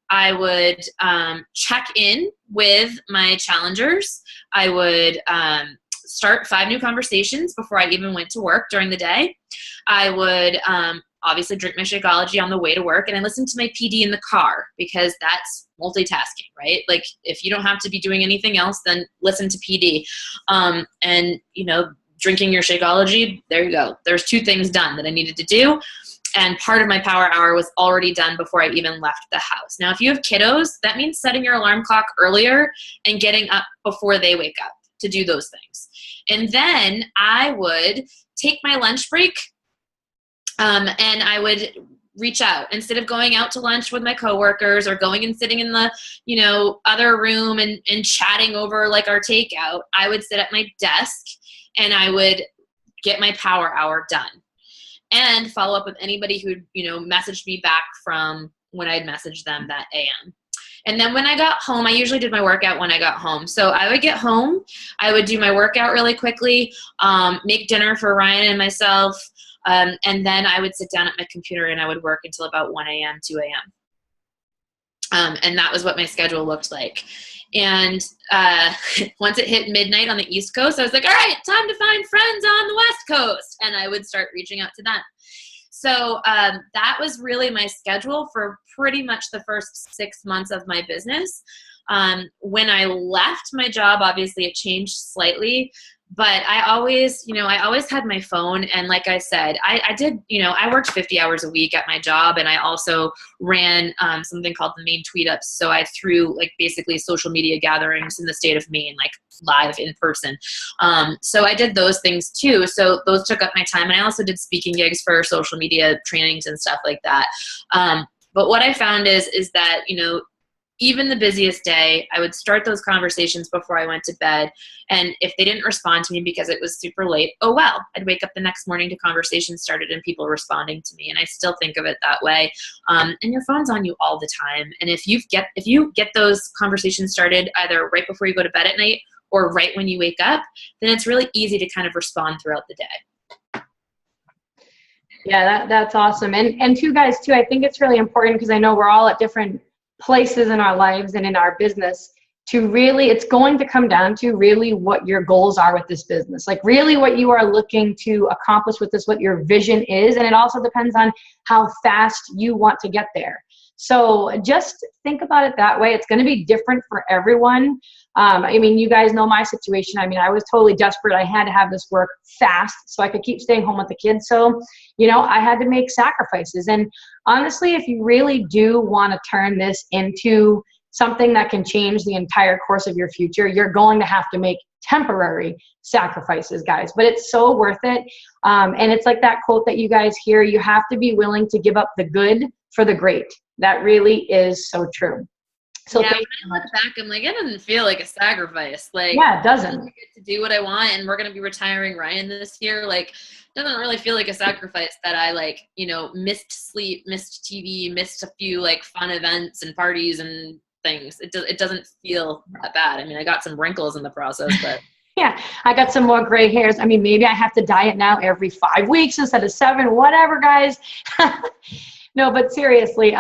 I would check in with my challengers. I would start 5 new conversations before I even went to work during the day. I would obviously drink my Shakeology on the way to work, and I listened to my PD in the car because that's multitasking, right? Like if you don't have to be doing anything else, then listen to PD. And, you know, drinking your Shakeology, there you go. There's 2 things done that I needed to do. And part of my power hour was already done before I even left the house. Now, if you have kiddos, that means setting your alarm clock earlier and getting up before they wake up to do those things. And then I would take my lunch break and I would reach out. Instead of going out to lunch with my coworkers or going and sitting in the, you know, other room and chatting over like our takeout, I would sit at my desk and I would get my power hour done. And follow up with anybody who, you know, messaged me back from when I'd messaged them that AM. And then when I got home, I usually did my workout when I got home. So I would get home, I would do my workout really quickly, make dinner for Ryan and myself, and then I would sit down at my computer and I would work until about 1 a.m., 2 a.m. And that was what my schedule looked like. And once it hit midnight on the East Coast, I was like, all right, time to find friends on the West Coast. And I would start reaching out to them. So that was really my schedule for pretty much the first 6 months of my business. When I left my job, obviously it changed slightly. But I always had my phone. And like I said, I did, you know, I worked 50 hours a week at my job. And I also ran something called the Maine Tweet Ups. So I threw like basically social media gatherings in the state of Maine, like live in person. So I did those things too. So those took up my time. And I also did speaking gigs for social media trainings and stuff like that. But what I found is that, you know, even the busiest day, I would start those conversations before I went to bed. And if they didn't respond to me because it was super late, oh well, I'd wake up the next morning to conversations started and people responding to me. And I still think of it that way. And your phone's on you all the time. And if you get those conversations started either right before you go to bed at night or right when you wake up, then it's really easy to kind of respond throughout the day. Yeah, that's awesome. And two guys too, I think it's really important because I know we're all at different places in our lives and in our business to really, it's going to come down to really what your goals are with this business, like really what you are looking to accomplish with this, what your vision is. And it also depends on how fast you want to get there. So just think about it that way. It's going to be different for everyone. I mean, you guys know my situation. I mean, I was totally desperate. I had to have this work fast so I could keep staying home with the kids. So, you know, I had to make sacrifices. And honestly, if you really do want to turn this into something that can change the entire course of your future, you're going to have to make temporary sacrifices, guys, but it's so worth it. And it's like that quote that you guys hear, you have to be willing to give up the good for the great. That really is so true. So yeah, when I look back, I'm like, it doesn't feel like a sacrifice. Like, yeah, it doesn't. I get to do what I want, and we're going to be retiring Ryan this year. Like, it doesn't really feel like a sacrifice that I, like, you know, missed sleep, missed TV, missed a few, like, fun events and parties and things. It doesn't feel that bad. I mean, I got some wrinkles in the process, but. Yeah, I got some more gray hairs. I mean, maybe I have to diet now every 5 weeks instead of 7, whatever, guys. No, but seriously,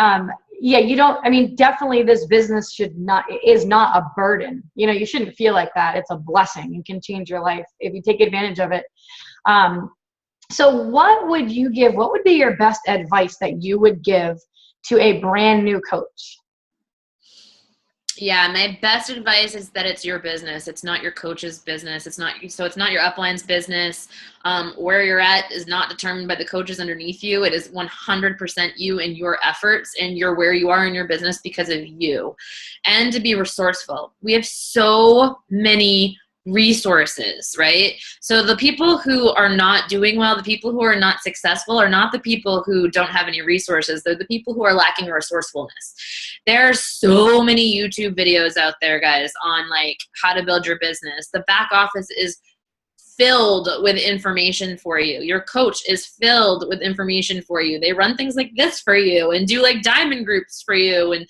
yeah, you don't, I mean, definitely this business is not a burden. You know, you shouldn't feel like that. It's a blessing. You can change your life if you take advantage of it. So what would be your best advice that you would give to a brand new coach? Yeah, my best advice is that it's your business. It's not your coach's business. It's not your upline's business. Where you're at is not determined by the coaches underneath you. It is 100% you and your efforts, and you're where you are in your business because of you. And to be resourceful. We have so many resources, right? So the people who are not doing well, the people who are not successful are not the people who don't have any resources. They're the people who are lacking resourcefulness. There are so many YouTube videos out there, guys, on like how to build your business. The back office is filled with information for you. Your coach is filled with information for you. They run things like this for you and do like diamond groups for you. And,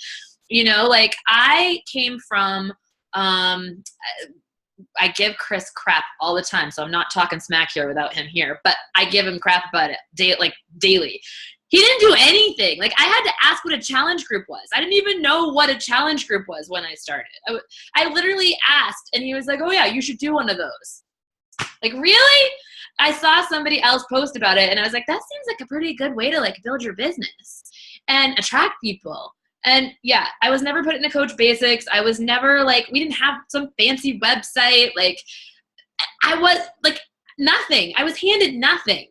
you know, like I came from, I give Chris crap all the time, so I'm not talking smack here without him here, but I give him crap about it daily. He didn't do anything. Like I had to ask what a challenge group was. I didn't even know what a challenge group was when I started. I literally asked, and he was like, oh yeah, you should do one of those. Like, really? I saw somebody else post about it, and I was like, that seems like a pretty good way to like build your business and attract people. And yeah, I was never put into Coach Basics. I was never like, we didn't have some fancy website. Like I was like nothing. I was handed nothing.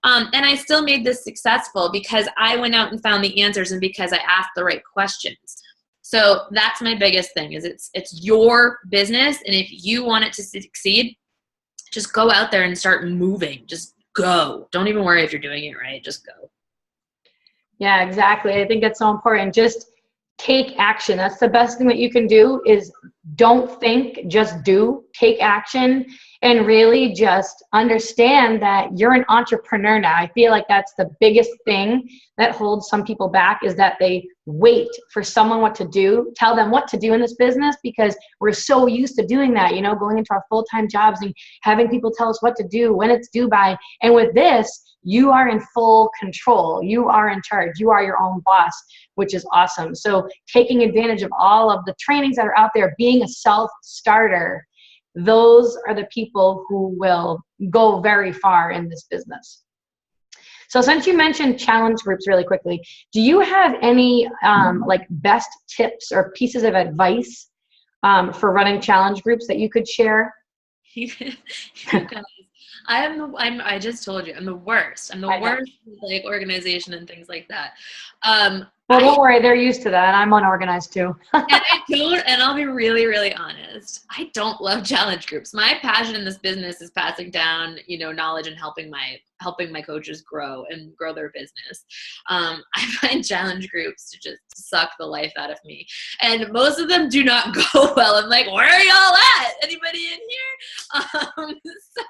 And I still made this successful because I went out and found the answers and because I asked the right questions. So that's my biggest thing is it's your business. And if you want it to succeed, just go out there and start moving. Just go. Don't even worry if you're doing it right. Just go. Yeah, exactly. I think it's so important. Just take action. That's the best thing that you can do is don't think, just do. Take action and really just understand that you're an entrepreneur now. I feel like that's the biggest thing that holds some people back is that they wait for someone what to do, tell them what to do in this business because we're so used to doing that, you know, going into our full-time jobs and having people tell us what to do, when it's due by. And with this, you are in full control. You are in charge. You are your own boss, which is awesome. So taking advantage of all of the trainings that are out there, being a self-starter, those are the people who will go very far in this business. So since you mentioned challenge groups really quickly, do you have any like best tips or pieces of advice for running challenge groups that you could share? You guys, I just told you, I'm the worst. I'm the worst with like organization and things like that. Well, don't worry, they're used to that. I'm unorganized too. And I'll be really, really honest. I don't love challenge groups. My passion in this business is passing down, you know, knowledge and helping my coaches grow their business. I find challenge groups to just suck the life out of me. And most of them do not go well. I'm like, where are y'all at? Anybody in here?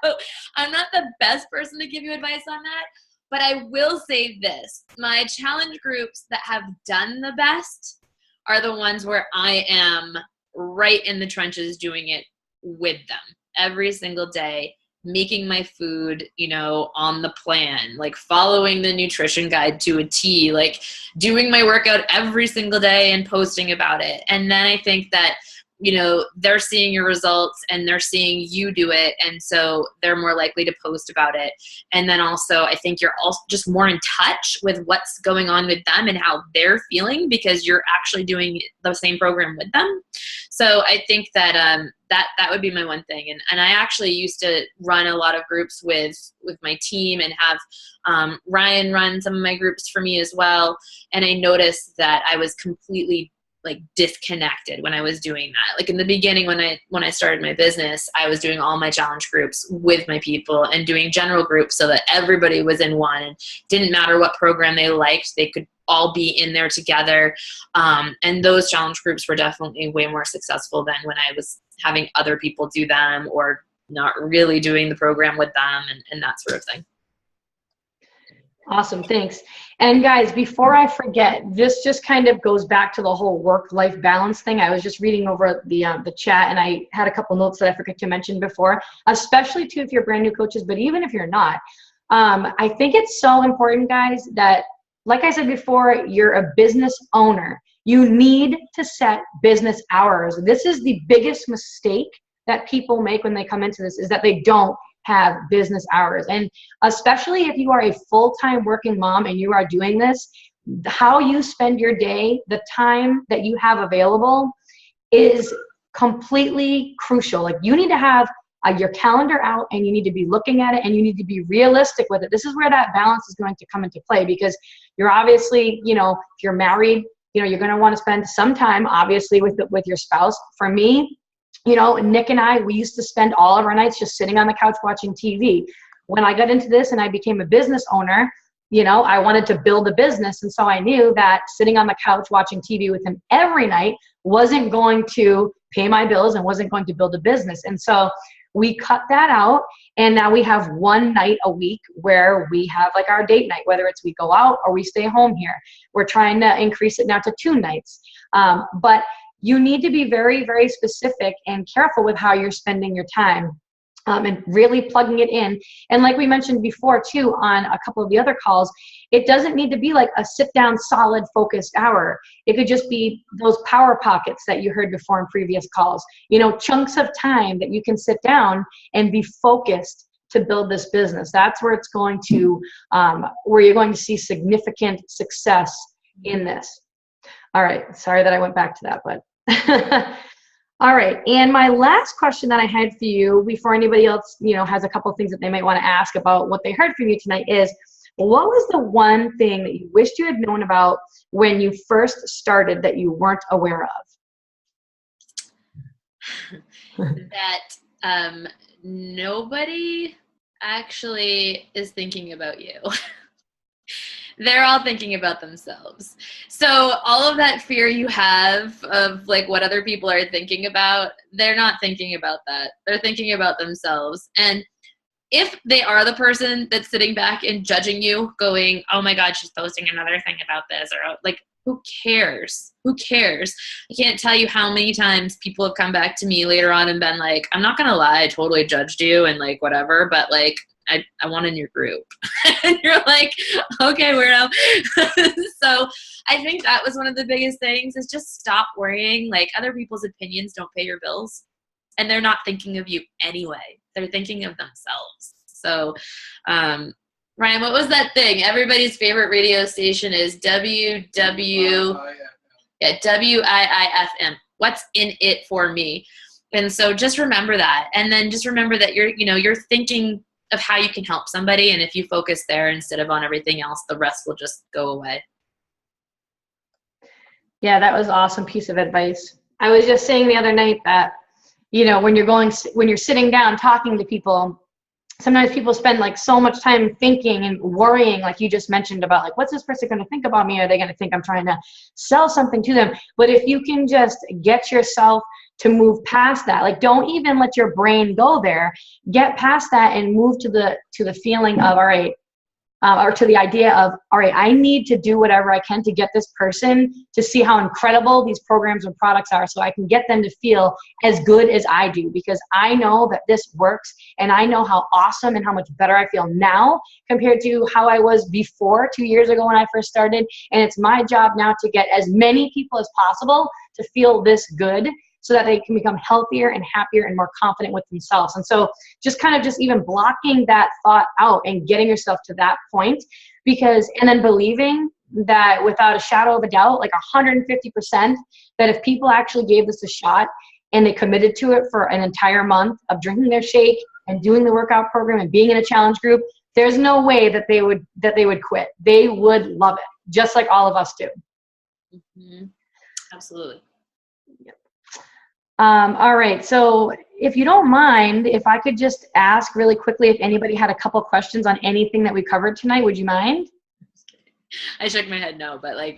So I'm not the best person to give you advice on that. But I will say this, my challenge groups that have done the best are the ones where I am right in the trenches doing it with them every single day, making my food, you know, on the plan, like following the nutrition guide to a T, like doing my workout every single day and posting about it. And then I think that, you know, they're seeing your results and they're seeing you do it. And so they're more likely to post about it. And then also I think you're also just more in touch with what's going on with them and how they're feeling because you're actually doing the same program with them. So I think that that would be my one thing. And I actually used to run a lot of groups with my team and have Ryan run some of my groups for me as well. And I noticed that I was completely like disconnected when I was doing that. Like in the beginning when I started my business, I was doing all my challenge groups with my people and doing general groups so that everybody was in one and didn't matter what program they liked, they could all be in there together. And those challenge groups were definitely way more successful than when I was having other people do them or not really doing the program with them and that sort of thing. Awesome, thanks. And guys, before I forget, this just kind of goes back to the whole work-life balance thing. I was just reading over the chat and I had a couple notes that I forgot to mention before, especially too if you're brand new coaches, but even if you're not, I think it's so important, guys, that like I said before, you're a business owner. You need to set business hours. This is the biggest mistake that people make when they come into this is that they don't have business hours. And especially if you are a full-time working mom and you are doing this, how you spend your day, the time that you have available is completely crucial. Like you need to have your calendar out and you need to be looking at it and you need to be realistic with it. This is where that balance is going to come into play because you're obviously, you know, if you're married, you know, you're going to want to spend some time obviously with your spouse. For me, Nick and I, we used to spend all of our nights just sitting on the couch watching TV. When I got into this and I became a business owner, I wanted to build a business. And so I knew that sitting on the couch watching TV with him every night wasn't going to pay my bills and wasn't going to build a business. And so we cut that out. And now we have one night a week where we have like our date night, whether it's we go out or we stay home here. We're trying to increase it now to 2 nights. But you need to be very, very specific and careful with how you're spending your time. And really plugging it in. And like we mentioned before too, on a couple of the other calls, it doesn't need to be like a sit down, solid, focused hour. It could just be those power pockets that you heard before in previous calls, chunks of time that you can sit down and be focused to build this business. That's where it's going to, where you're going to see significant success in this. All right. Sorry that I went back to that, but all right, and my last question that I had for you before anybody else, has a couple of things that they might want to ask about what they heard from you tonight is, what was the one thing that you wished you had known about when you first started that you weren't aware of? That nobody actually is thinking about you. They're all thinking about themselves. So all of that fear you have of like what other people are thinking about, they're not thinking about that. They're thinking about themselves. And if they are the person that's sitting back and judging you, going, oh my God, she's posting another thing about this, or like, who cares? Who cares? I can't tell you how many times people have come back to me later on and been like, I'm not going to lie, I totally judged you and like whatever, but like, I want in your group. And you're like, okay, weirdo. So I think that was one of the biggest things is just stop worrying. Like other people's opinions don't pay your bills and they're not thinking of you anyway. They're thinking of themselves. So, Ryan, what was that thing? Everybody's favorite radio station is WIIFM. What's in it for me? And so just remember that. And then just remember that you're thinking of how you can help somebody. And if you focus there instead of on everything else, the rest will just go away. Yeah, that was an awesome piece of advice. I was just saying the other night that, when you're sitting down talking to people, sometimes people spend like so much time thinking and worrying, like you just mentioned about like, what's this person going to think about me? Are they going to think I'm trying to sell something to them? But if you can just get yourself to move past that, like don't even let your brain go there, get past that and move to the feeling of, all right, or to the idea of, all right, I need to do whatever I can to get this person to see how incredible these programs and products are so I can get them to feel as good as I do, because I know that this works and I know how awesome and how much better I feel now compared to how I was before 2 years ago when I first started. And it's my job now to get as many people as possible to feel this good so that they can become healthier and happier and more confident with themselves. And so just even blocking that thought out and getting yourself to that point, and then believing that without a shadow of a doubt, like 150%, that if people actually gave this a shot and they committed to it for an entire month of drinking their shake and doing the workout program and being in a challenge group, there's no way that they would quit. They would love it, just like all of us do. Mm-hmm. Absolutely. Yep. All right. So if you don't mind, if I could just ask really quickly if anybody had a couple questions on anything that we covered tonight, would you mind? I shook my head no, but like.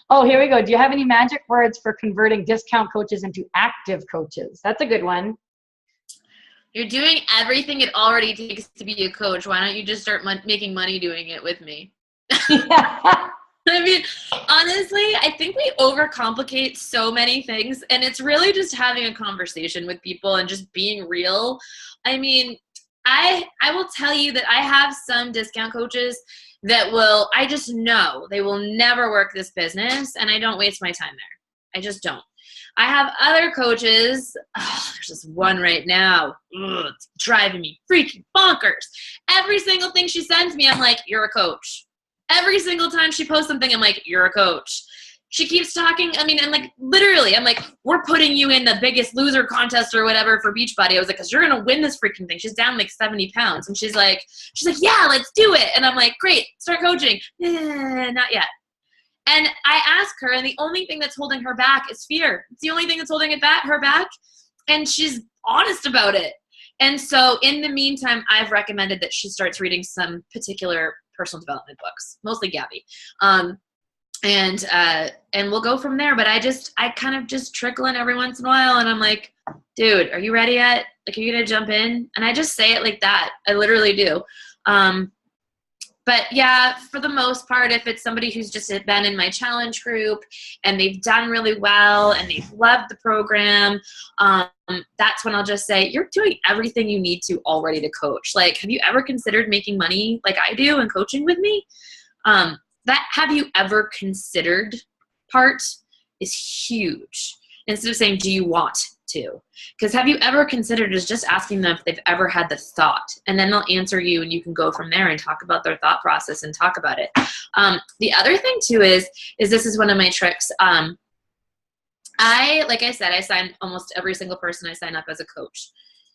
Oh, here we go. Do you have any magic words for converting discount coaches into active coaches? That's a good one. You're doing everything it already takes to be a coach. Why don't you just start making money doing it with me? Yeah. I mean, honestly, I think we overcomplicate so many things, and it's really just having a conversation with people and just being real. I mean, I will tell you that I have some discount coaches that I just know they will never work this business, and I don't waste my time there. I just don't. I have other coaches. There's this one right now. It's driving me freaking bonkers. Every single thing she sends me, I'm like, you're a coach. Every single time she posts something, I'm like, you're a coach. She keeps talking. I mean, I'm like, literally, I'm like, we're putting you in the Biggest Loser contest or whatever for Beachbody. I was like, because you're going to win this freaking thing. She's down like 70 pounds. And she's like, yeah, let's do it. And I'm like, great, start coaching. Not yet. And I ask her, and the only thing that's holding her back is fear. It's the only thing that's holding her back. And she's honest about it. And so in the meantime, I've recommended that she starts reading some particular personal development books, mostly Gabby. And we'll go from there. But I kind of just trickle in every once in a while, and I'm like, dude, are you ready yet? Like, are you going to jump in? And I just say it like that. I literally do. But yeah, for the most part, if it's somebody who's just been in my challenge group and they've done really well and they've loved the program, that's when I'll just say, you're doing everything you need to already to coach. Like, have you ever considered making money like I do and coaching with me? That have you ever considered part is huge. Instead of saying, do you want to? Because have you ever considered is just asking them if they've ever had the thought, and then they'll answer you, and you can go from there and talk about their thought process and talk about it. The other thing too is this is one of my tricks. Like I said, I sign almost every single person I sign up as a coach.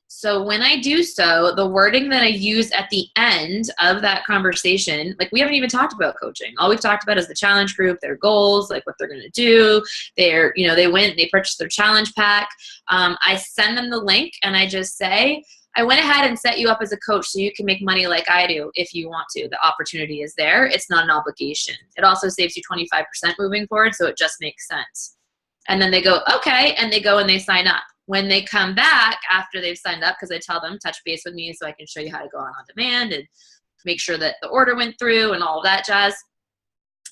So when I do so, the wording that I use at the end of that conversation, like we haven't even talked about coaching. All we've talked about is the challenge group, their goals, like what they're going to do. They went, they purchased their challenge pack. I send them the link and I just say, I went ahead and set you up as a coach so you can make money like I do if you want to. The opportunity is there. It's not an obligation. It also saves you 25% moving forward, so it just makes sense. And then they go, okay, and they go and they sign up. When they come back after they've signed up, because I tell them, touch base with me so I can show you how to go on demand and make sure that the order went through and all of that jazz.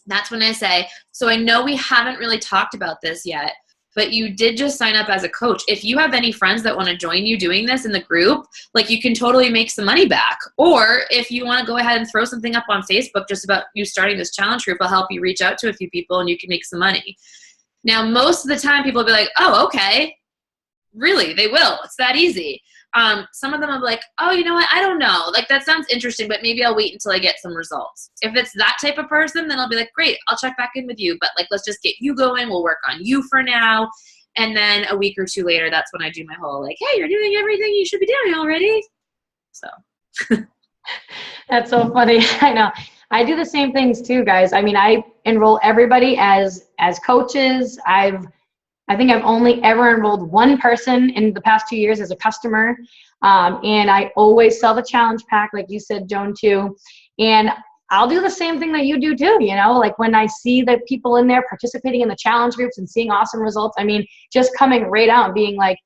That's when I say, so I know we haven't really talked about this yet, but you did just sign up as a coach. If you have any friends that want to join you doing this in the group, like you can totally make some money back. Or if you want to go ahead and throw something up on Facebook just about you starting this challenge group, I'll help you reach out to a few people and you can make some money. Now, most of the time people will be like, oh, okay. Really, they will. It's that easy. Some of them are like, oh, you know what? I don't know. Like, that sounds interesting, but maybe I'll wait until I get some results. If it's that type of person, then I'll be like, great, I'll check back in with you. But like, let's just get you going. We'll work on you for now. And then a week or two later, that's when I do my whole like, hey, you're doing everything you should be doing already. So. That's so funny. I know. I do the same things too, guys. I mean, I enroll everybody as coaches. I think I've only ever enrolled one person in the past 2 years as a customer. And I always sell the challenge pack, like you said, Joan, too. And I'll do the same thing that you do too, like when I see the people in there participating in the challenge groups and seeing awesome results, I mean, just coming right out and being like,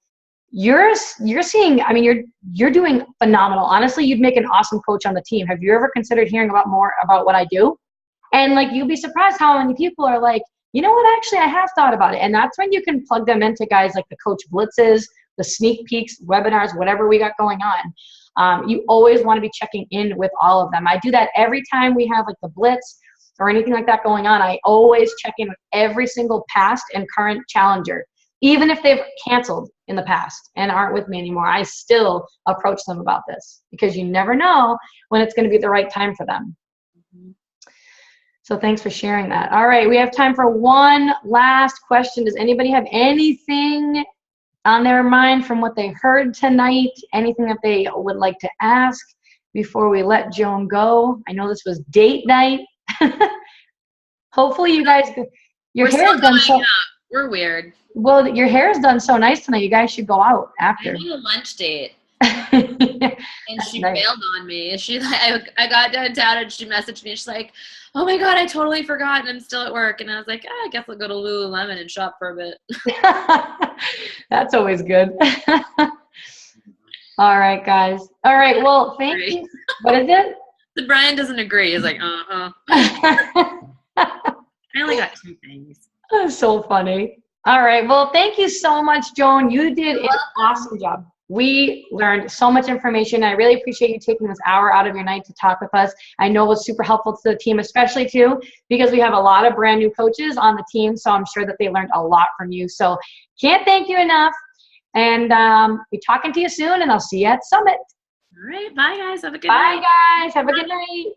you're seeing, I mean, you're doing phenomenal. Honestly, you'd make an awesome coach on the team. Have you ever considered hearing more about what I do? And like, you'd be surprised how many people are like, you know what, actually, I have thought about it. And that's when you can plug them into guys like the Coach Blitzes, the sneak peeks, webinars, whatever we got going on. You always want to be checking in with all of them. I do that every time we have like the Blitz or anything like that going on. I always check in with every single past and current challenger. Even if they've canceled in the past and aren't with me anymore, I still approach them about this because you never know when it's going to be the right time for them. Mm-hmm. So thanks for sharing that. All right, we have time for one last question. Does anybody have anything on their mind from what they heard tonight? Anything that they would like to ask before we let Joan go? I know this was date night. Hopefully you guys, your hair is done so. We're weird. Well, your hair is done so nice tonight. You guys should go out after. I need a lunch date. And she bailed on me. I got downtown and she messaged me. She's like, oh my God, I totally forgot and I'm still at work. And I was like, I guess I'll go to Lululemon and shop for a bit. That's always good. All right, guys. All right, well, thank you. What is it? The Brian doesn't agree. He's like, I only got 2 things. That's so funny. All right, well, thank you so much, Joan. You did an awesome job. We learned so much information. I really appreciate you taking this hour out of your night to talk with us. I know it was super helpful to the team, especially too, because we have a lot of brand new coaches on the team. So I'm sure that they learned a lot from you. So can't thank you enough. And be talking to you soon, and I'll see you at Summit. All right. Bye, guys. Have a good night. Bye, guys. Have a good night.